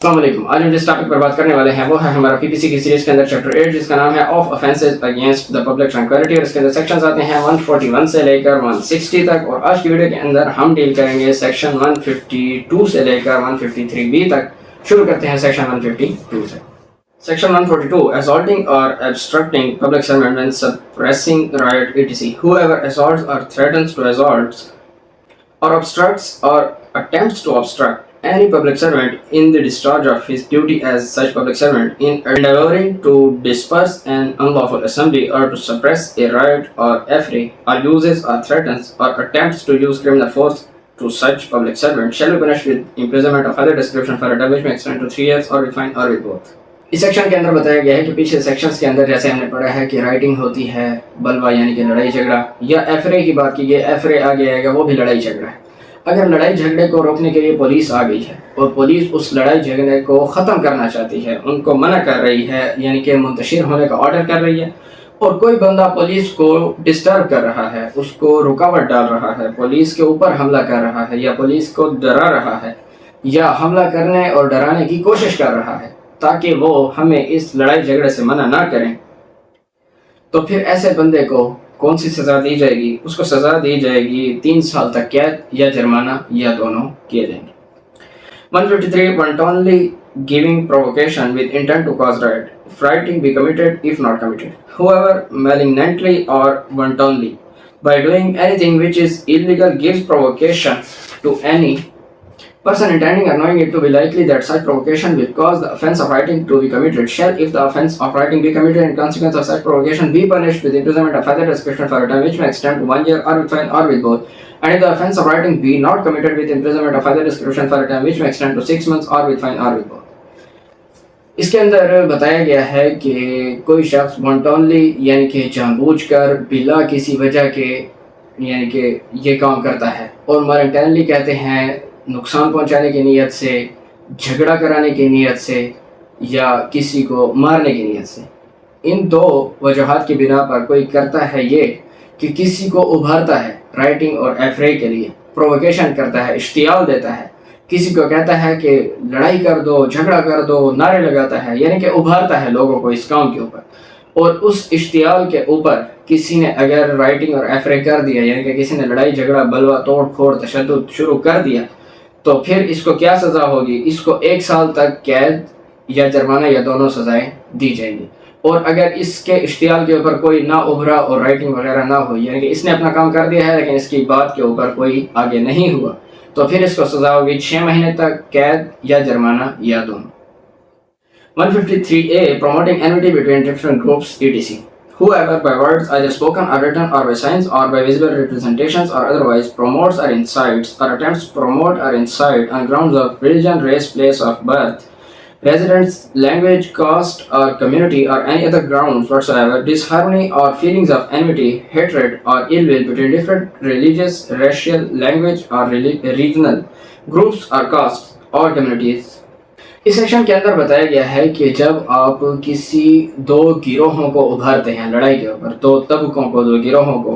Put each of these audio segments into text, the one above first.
अस्सलामुअलैकुम। आज हम जिस टॉपिक पर बात करने वाले हैं वो है हमारा पीपीसी की सीरीज के अंदर चैप्टर 8 जिसका नाम है of offences against the public tranquillity और इसके अंदर सेक्शंस आते हैं 141 से लेकर 160 तक और आज की वीडियो के अंदर हम डील करेंगे सेक्शन 152 से लेकर 153B तक। शुरू करते हैं सेक्शन 152 से। Section 142 assaulting or obstructing public servant when suppressing riot etc. Whoever assaults or threatens to assault or obstructs or attempts to obstruct any public servant in the discharge of his duty as such public servant in endeavoring to disperse an unlawful assembly or to suppress a riot or affray or uses or threatens or attempts to use criminal force to such public servant shall be punished with imprisonment of other description for a term which may extend to 3 years or with fine or with both। इस section के अंदर बताया गया है कि पीछे sections के अंदर जैसे हमने पढ़ा है कि राइटिंग होती है बलवा यानी कि लड़ाई झगड़ा, या एफरे की बात की गई, एफरे आगे आएगा वो भी लड़ाई झगड़ा है। अगर लड़ाई झगड़े को रोकने के लिए पुलिस आ गई है और पुलिस उस लड़ाई झगड़े को ख़त्म करना चाहती है, उनको मना कर रही है यानी कि मुंतशिर होने का ऑर्डर कर रही है, और कोई बंदा पुलिस को डिस्टर्ब कर रहा है, उसको रुकावट डाल रहा है, पुलिस के ऊपर हमला कर रहा है या पुलिस को डरा रहा है या हमला करने और डराने की कोशिश कर रहा है ताकि वो हमें इस लड़ाई झगड़े से मना ना करें, तो फिर ऐसे बंदे को कौन सी सज़ा दी जाएगी? उसको सज़ा दी जाएगी 3 साल तक कैद या जुर्माना या दोनों किए जाएंगे। 153 wantonly giving provocation with intent to cause riot, frighting be committed if not committed. Whoever malignantly or wantonly by doing anything which is illegal gives provocation to any person intending or knowing it to be likely that such provocation will cause the offence of rioting to be committed shall, if the offence of rioting be committed in consequence of such provocation, be punished with imprisonment of further description for a term which may extend to 1 year or with fine or with both. And if the offence of rioting be not committed, with imprisonment of further description for a term which may extend to 6 months or with fine or with both. इसके अंदर बताया गया है कि कोई शख्स वॉन्टोनली यानी कि जानबूझकर बिला किसी वजह के यानी कि ये काम करता है, और मॉनिटरली कहते हैं नुकसान पहुंचाने की नीयत से, झगड़ा कराने की नीयत से या किसी को मारने की नीयत से, इन दो वजूहात की बिना पर कोई करता है ये कि किसी को उभारता है राइटिंग और एफरे के लिए, प्रोवोकेशन करता है, इश्तियाल देता है, किसी को कहता है कि लड़ाई कर दो, झगड़ा कर दो, नारे लगाता है, यानी कि उभारता है लोगों को इस काम के ऊपर, और उस इश्तियाल के ऊपर किसी ने अगर राइटिंग और एफरे कर दिया यानी कि किसी ने लड़ाई झगड़ा बलवा तोड़ फोड़ तशद्दुद शुरू कर दिया, तो फिर इसको क्या सज़ा होगी? इसको 1 साल तक कैद या जुर्माना या दोनों सज़ाएं दी जाएंगी। और अगर इसके इश्तियाल के ऊपर कोई ना उभरा और राइटिंग वगैरह ना हुई, यानी कि इसने अपना काम कर दिया है लेकिन इसकी बात के ऊपर कोई आगे नहीं हुआ, तो फिर इसको सज़ा होगी 6 महीने तक कैद या जुर्माना या दोनों। 153A promoting enmity between different groups etc. Whoever by words either spoken or written or by signs or by visible representations or otherwise promotes or incites or attempts to promote or incite on grounds of religion, race, place of birth, residence, language, caste or community or any other grounds whatsoever disharmony or feelings of enmity, hatred or ill will between different religious, racial, language or regional groups or castes or communities। इस section के अंदर बताया गया है कि जब आप किसी दो गिरोहों को उभारते हैं लड़ाई के ऊपर, दो तबकों को, दो गिरोहों को,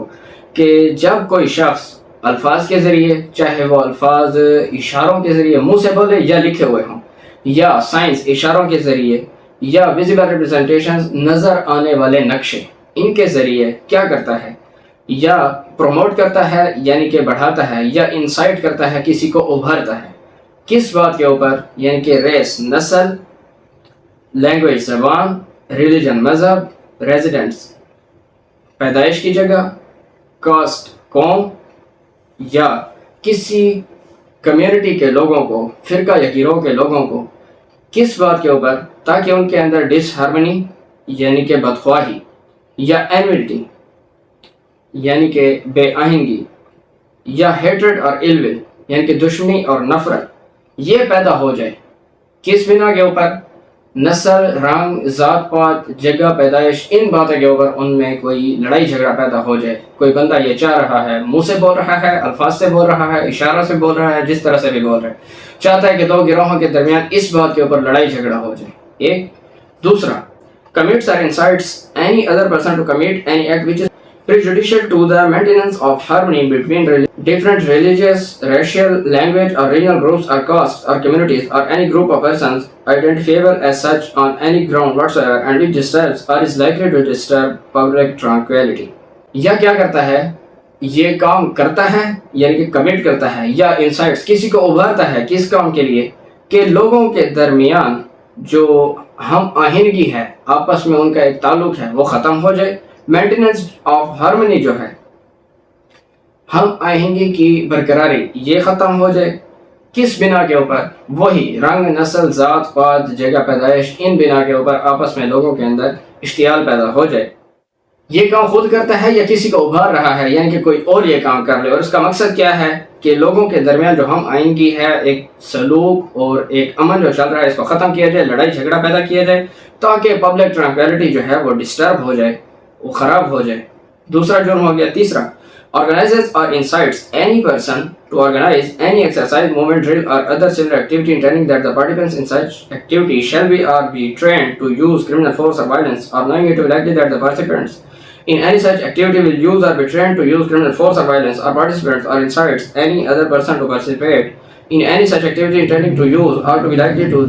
कि जब कोई शख्स अल्फाज के ज़रिए, चाहे वो अल्फाज इशारों के ज़रिए मुंह से बोले या लिखे हुए हों, या साइंस इशारों के ज़रिए या विजिबल रिप्रेजेंटेशंस नज़र आने वाले नक्शे, इनके ज़रिए क्या करता है? या प्रमोट करता है यानी कि बढ़ाता है, या इंसाइट करता है, किसी को उभारता है। किस बात के ऊपर? यानी कि रेस नस्ल, लैंग्वेज ज़बान, रिलीजन मज़हब, रेजिडेंट्स पैदाइश की जगह, कास्ट कौम, या किसी कम्युनिटी के लोगों को, फ़िरका या गिरोह के लोगों को। किस बात के ऊपर? ताकि उनके अंदर डिसहार्मनी यानी कि बदख्वाही या एनविटी यानी कि बेआहिंगी या हेट्रेड और इलविल यानी कि दुश्मनी और नफ़रत ये पैदा हो जाए। किस बिना के ऊपर? नस्ल, रंग, ज़ात पात, जगह, पैदाइश, इन बातों के ऊपर उनमें कोई लड़ाई झगड़ा पैदा हो जाए। कोई बंदा ये चाह रहा है, मुंह से बोल रहा है, अल्फाज से बोल रहा है, इशारों से बोल रहा है, जिस तरह से भी बोल रहा है, चाहता है कि दो गिरोहों के दरमियान इस बात के ऊपर लड़ाई झगड़ा हो जाए। एक। दूसरा, commits or incites any other person to commit any act which is prejudicial to the maintenance of harmony between different religious, racial, language, or regional groups or castes or communities or any group of persons identifiable as such on any ground whatsoever and which disturbs or is likely to disturb public tranquility. यह क्या करता है? ये काम करता है यानी कि कमिट करता है या इंसाइट्स किसी को उभारता है किस काम के लिए कि लोगों के दरमियान जो हम आहिनगी है आपस में उनका एक ताल्लुक है वो ख़त्म हो जाए. मेंटेनेंस ऑफ हार्मनी जो है हम आहिंगी की बरकरारी ये ख़त्म हो जाए. किस बिना के ऊपर? वही रंग, नस्ल, ज़ात, पात, जगह पैदाइश, इन बिना के ऊपर आपस में लोगों के अंदर इश्तियाल पैदा हो जाए. ये काम खुद करता है या किसी को उभार रहा है यानी कि कोई और ये काम कर ले. और इसका मकसद क्या है कि लोगों के दरमियान जो हम आइंगी है एक सलूक और एक अमन जो चल रहा है इसको ख़त्म किया जाए, लड़ाई झगड़ा पैदा किया जाए ताकि पब्लिक ट्रैंक्विलिटी जो है वो डिस्टर्ब हो जाए, वो ख़राब हो जाए. दूसरा जुर्म हो गया. तीसरा, organizes or incites any person to organize any exercise, movement, drill or other similar activity intending that the participants in such activity shall be or be trained to use criminal force or violence, or knowing it to be likely that the participants in any such activity will use or be trained to use criminal force or violence, or participants or incites any other person to participate in any such activity intending to use or to be likely to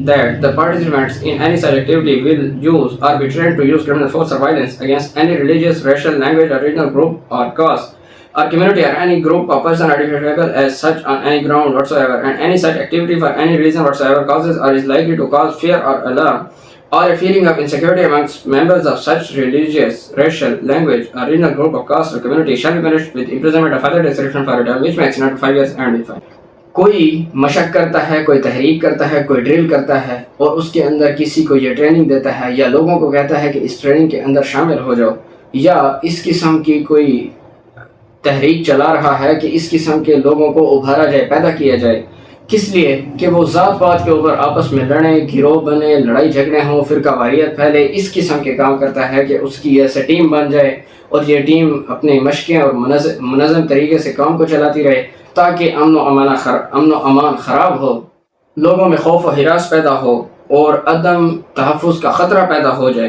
that the participants in any such activity will use or be trained to use criminal force or violence against any religious, racial, language or regional group or caste or community or any group or person identifiable as such on any ground whatsoever, and any such activity for any reason whatsoever causes or is likely to cause fear or alarm or a feeling of insecurity amongst members of such religious, racial, language or regional group of caste or community shall be punished with imprisonment of further description for a term which may extend to 5 years and with fine. कोई मशक करता है, कोई तहरीक करता है, कोई drill करता है और उसके अंदर किसी को ये ट्रेनिंग देता है या लोगों को कहता है कि इस ट्रेनिंग के अंदर शामिल हो जाओ, या इस किस्म की कोई तहरीक चला रहा है कि इस किस्म के लोगों को उभारा जाए, पैदा किया जाए, किस लिए कि वो ज़ात पात के ऊपर आपस में लड़ें, गिरोह बने, लड़ाई झगड़े हों, फिरका वारियत फैले, इस किस्म के काम करता है कि उसकी ऐसे टीम बन जाए और ये टीम अपने मशक़ें और मुनज़्ज़म तरीके से काम को चलाती रहे ताकि अमन व अमान ख़राब हो, लोगों में खौफ व हिरास पैदा हो और अदम तहफ़्फ़ुज़ का ख़तरा पैदा हो जाए.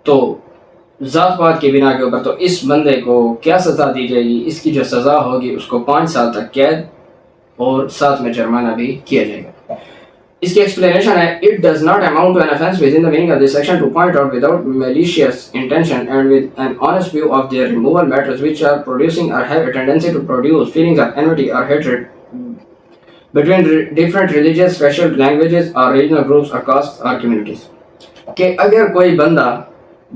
तो ज़ात पात की बिना के ऊपर तो इस बंदे को क्या सज़ा दी जाएगी? इसकी जो सज़ा होगी उसको 5 साल तक कैद और साथ में जुर्माना भी किया जाएगा. इसकी एक्सप्लेनेशन है, it does not amount to an offence within the meaning of this section to point out without malicious intention and with an honest view of their removal matters which are producing or have a tendency to produce feelings of enmity or hatred between different religious, racial, languages or regional groups or castes or communities. कि अगर कोई बंदा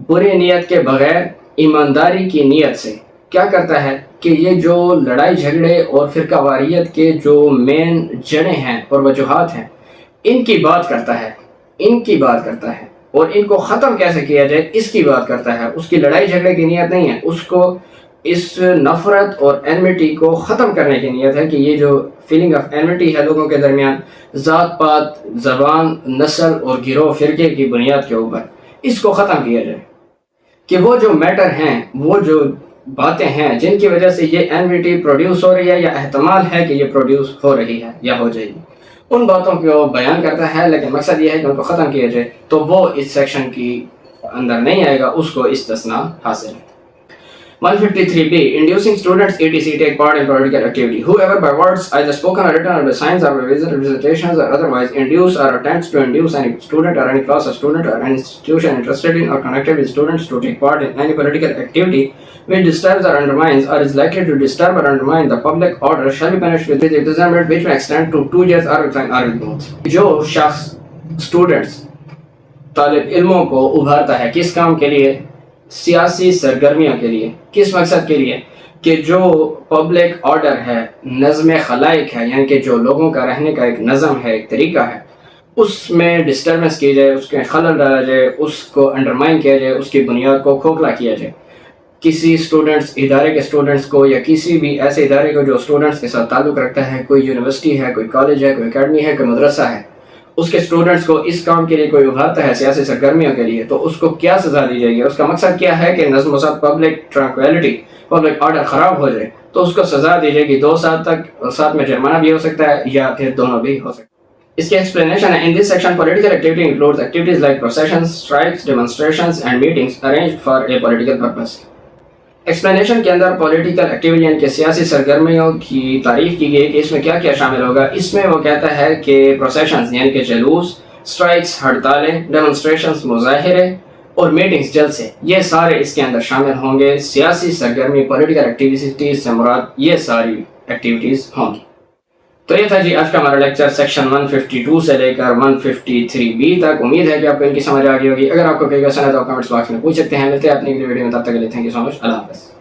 बुरी नीयत के बगैर ईमानदारी की नीयत से क्या करता है कि ये जो लड़ाई झगड़े और फिरका वारियत के जो मेन जड़ें हैं और वजूहात हैं इनकी बात करता है और इनको ख़त्म कैसे किया जाए इसकी बात करता है. उसकी लड़ाई झगड़े की नीयत नहीं है, उसको इस नफ़रत और एनमिटी को ख़त्म करने की नीयत है कि ये जो फीलिंग ऑफ एनमिटी है लोगों के दरमियान ज़ात पात, ज़बान, नस्ल और गिरोह फ़िरके की बुनियाद के ऊपर, इसको ख़त्म किया जाए. कि वो जो मैटर हैं, वो जो बातें हैं जिनकी वजह से ये एनमिटी प्रोड्यूस हो रही है या एहतमाल है कि ये प्रोड्यूस हो रही है या हो जाएगी, उन बातों को बयान करता है. लेकिन मकसद ये है कि उनको ख़त्म किया जाए. तो वो इस सेक्शन की अंदर नहीं आएगा, उसको इस्तिस्ना हासिल है. 153B. Inducing students etc. take part in political activity. Whoever by words, either spoken or written, or by signs or by visitations or otherwise induce or attempts to induce any student or any class of student or any institution interested in or connected with students to take part in any political activity which disturbs or undermines or is likely to disturb or undermine the public order shall be punished with imprisonment which may extend to 2 years or with fine or with both. जो शख्स students तालिब इल्मों को उभारता है किस काम के लिए? सियासी सरगर्मियों के लिए. किस मकसद के लिए? कि जो पब्लिक ऑर्डर है, नज़्म खलाइक है, यानी कि जो लोगों का रहने का एक नज़म है, एक तरीका है, उसमें डिस्टर्बेंस की जाए, उसके खलल डाला जाए, उसको अंडरमाइन किया जाए, उसकी बुनियाद को खोखला किया जाए. किसी इदारे के स्टूडेंट्स को या किसी भी ऐसे इदारे को जो स्टूडेंट्स के साथ ताल्लुक़ रखता है, कोई यूनिवर्सिटी है, कोई कॉलेज है, कोई अकेडमी है, कोई मदरसा है, उसके स्टूडेंट्स को इस काम के लिए कोई उभारता है सियासी सरगर्मियों के लिए, तो उसको क्या सज़ा दी जाएगी? उसका मकसद क्या है कि नज़्म व पब्लिक ट्रैंक्विलिटी, पब्लिक ऑर्डर ख़राब हो जाए, तो उसको सज़ा दी जाएगी 2 साल तक, और साथ में जुर्माना भी हो सकता है या फिर दोनों भी हो सकता है. इसकी एक्सप्लेनेशन है, in this section political activity includes activities like processions, strikes, demonstrations and meetings arranged for a political purpose. Explanation के अंदर पॉलिटिकल एक्टिविटी यानी कि सियासी सरगर्मियों की तारीफ की गई कि इसमें क्या क्या शामिल होगा। इसमें वो कहता है कि प्रोसेशंस यानी कि जुलूस, स्ट्राइक्स, हड़तालें, डेमोन्स्ट्रेशंस, मुजाहिरे और मीटिंग्स, जलसे, ये सारे इसके अंदर शामिल होंगे। सियासी सरगर्मी, पॉलिटिकल एक्टिविटीज से मुराद ये सारी एक्टिविटीज़ होंगी। तो ये था जी आज का हमारा लेक्चर सेक्शन 152 से लेकर 153B तक। उम्मीद है कि आपको इनकी समझ आ गई होगी। अगर आपको कोई क्वेश्चन है तो कमेंट्स बॉक्स में पूछ सकते हैं। मिलते हैं अपनी अगली वीडियो में, तब तक के लिए थैंक यू सो मच। अल्लाह हाफ़िज़।